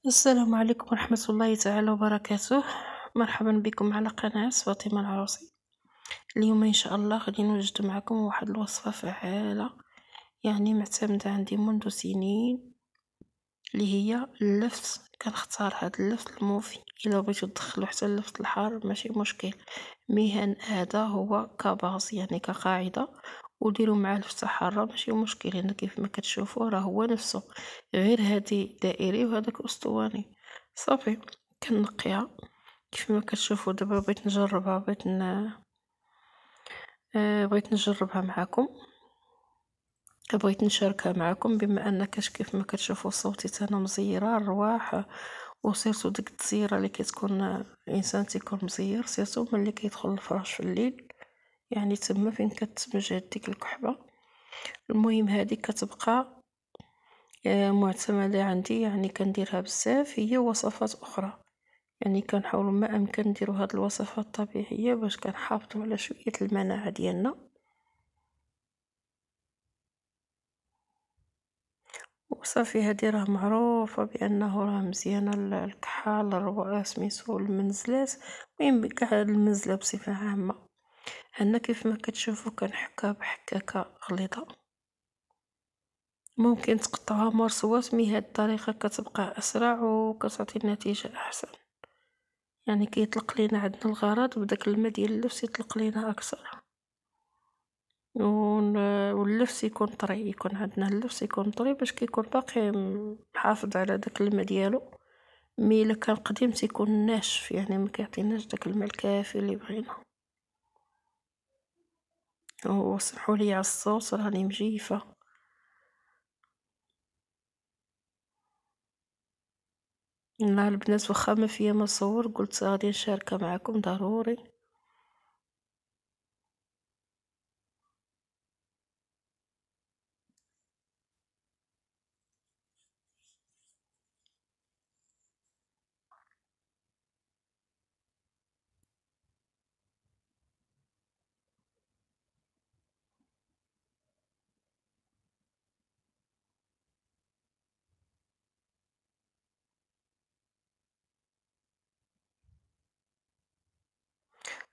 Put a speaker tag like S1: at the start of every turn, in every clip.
S1: السلام عليكم ورحمة الله تعالى وبركاته. مرحبا بكم على قناة فاطمة العروسي. اليوم إن شاء الله غادي نوجد معكم واحد الوصفة فعالة، يعني معتمدة عندي منذ سنين، اللي هي اللفت. كنختار هاد اللفت الموفي. إلا بغيتو تدخلو حتى اللفت الحار ماشي مشكل، مهن هذا هو كباز يعني كقاعدة، وديروا معاه لفتة حارة ماشي مشكل. هنا كيف ما كتشوفوا راه هو نفسه، غير هادي دائري وهداك اسطواني. صافي كنقيها كيف ما كتشوفوا. دابا بغيت نجربها، بغيت نجربها معاكم، بغيت نشاركها معكم بما ان كيف ما كتشوفوا صوتي انا مزيره الرواح. وسيرتو ديك التزييره اللي كتكون الانسان تيكون مزير، سيرتو ملي كيدخل الفراش في الليل، يعني تما فين كتمجد ديك الكحبه. المهم هذه كتبقى معتمده عندي، يعني كنديرها بزاف. هي وصفات اخرى يعني كنحاول ما امكن نديرو هاد الوصفات الطبيعيه باش كنحافظوا على شويه المناعه ديالنا. وصافي هادي راه معروفة بأنه راه مزيانة الكحال سميتو المنزلات، المهم كاع المنزلة بصفة عامة. هنا كيف ما كتشوفوا كنحكها بحكاكة غليظة، ممكن تقطعوها مرصوات، مي هاد الطريقة كتبقى أسرع وكتعطي نتيجة أحسن. يعني كيطلق لينا عندنا الغرض بداك الماء ديال اللفت يطلق لينا أكثر. واللفت يكون طري، يكون عندنا اللفت يكون طري باش كيكون باقي محافظ على داك الماء ديالو. مي الا كان قديم تيكون ناشف، يعني ما كيعطيناش داك الماء الكافي اللي بغينا. وسمحوا لي على الصوت راني مجيفه. مع البنات واخا ما فيا ما نصور، قلت غادي نشاركها معكم ضروري.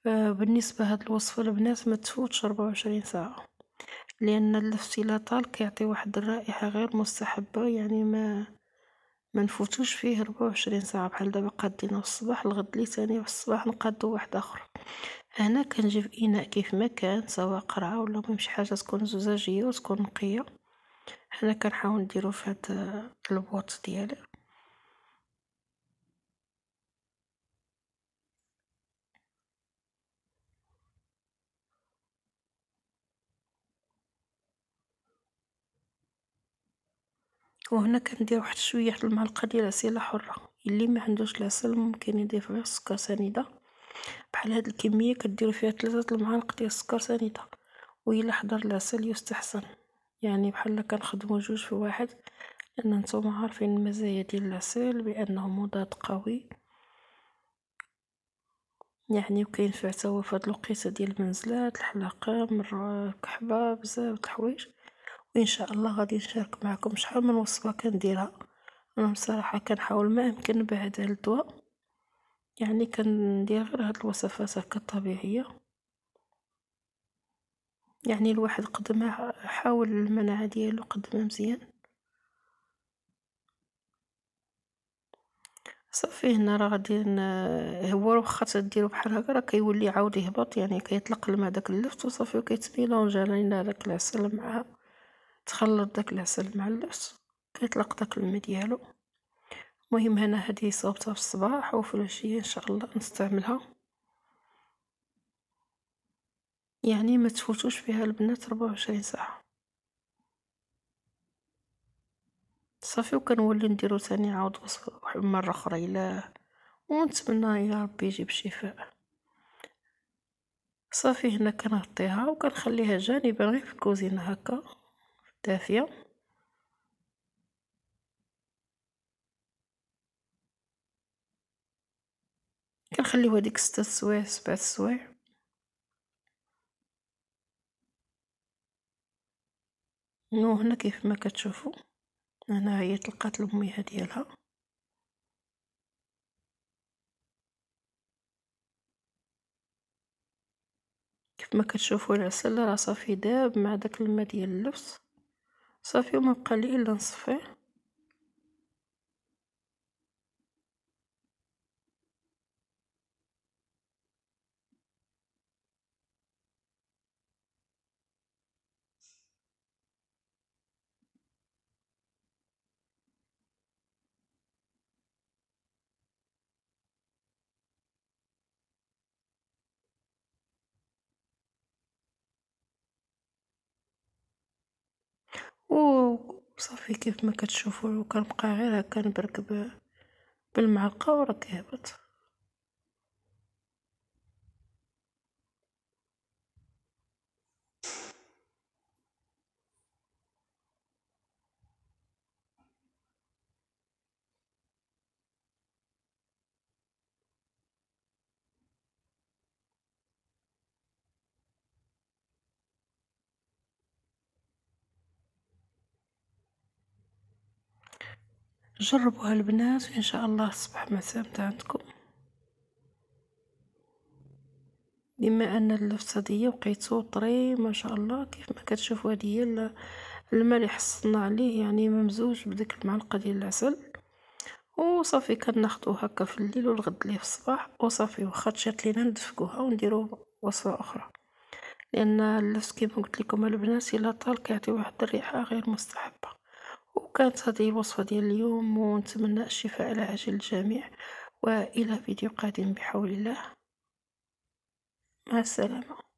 S1: بالنسبه هاد الوصفه البنات ما تفوتش 24 ساعه، لان اللفت الا طال كيعطي واحد الرائحه غير مستحبه. يعني ما نفوتوش فيه 24 ساعه. بحال دابا قادينه في الصباح، الغد لي تاني في الصباح نقادو واحد اخر. هنا كنجيب اناء كيف ما كان، سواء قرعه ولا المهم شي حاجه تكون زجاجيه وتكون نقيه. حنا كنحاول نديرو في هاد البواط ديالي. وهنا كندير واحد شويه المعلقه ديال عسيله حره. اللي ما عندوش العسل ممكن يضيف غير سكر سنيده. بحال هاد الكميه كديروا فيها 3 المعالق ديال السكر سنيده، وإلا حضر العسل يستحسن. يعني بحال كنخدموا جوج في واحد، لان نتوما عارفين المزايا ديال العسل بانه مضاد قوي، يعني وكينفع تا هو فهاد الوقيته ديال المنزلات، الحلاقه، الكحبه، بزاف د الحوايج. وان شاء الله غادي نشارك معكم شحال من وصفه كنديرها. انا بصراحه كنحاول ما يمكن نبعد على الدواء، يعني كندير غير هاد الوصفات هكا الطبيعيه. يعني الواحد قد ما حاول المناعه ديالو قد ما مزيان. صافي هنا راه غادي هو واخا تديرو بحال هكا راه كيولي عاود يهبط، يعني كيطلق الماء داك اللفت وصافي وكيتميلونجا لينا داك العسل مع، تخلط داك العسل مع اللفت كيطلق داك الماء ديالو. المهم هنا هادي صوبتها في الصباح، وفي العشية ان شاء الله نستعملها. يعني ما تفوتوش فيها البنات 24 ساعة. صافي وكنولي نديرو تاني نعاود وصفة واحد مرة اخرى الا، ونتمنى يا ربي يجيب الشفاء. صافي هنا كنغطيها وكنخليها جانبا غير في الكوزينة هكا دافية. كنخليوها ديك 6 سوايع 7 سوايع. وهنا كيف ما كتشوفوا، هنا هي طلقات الامية ديالها. كيفما كتشوفوا العسل راه صافي داب مع داك الماء ديال اللبس، صافي وما بقى لي الا نصفيه. وصافي كيفما كتشوفوا كنبقى غير هكا نبرك بالمعلقه وراه كيهبط. جربوها البنات وان شاء الله تصبح مسامتة عندكم. بما ان اللفته دي بقيتو طري ما شاء الله كيف ما كتشوفوا هذه هي الماء اللي حصلنا عليه يعني ممزوج بديك المعلقه ديال العسل. وصافي كناخدو هكا في الليل والغد ليه في الصباح وصافي واخا تشات لينا ندفقوها ونديرو وصفه اخرى، لان اللفت كيما قلت لكم البنات الا طال كيعطي واحد الريحه غير مستحبه. وكانت هذه الوصفه ديال اليوم ونتمنى الشفاء العاجل للجميع، والى فيديو قادم بحول الله. مع السلامه.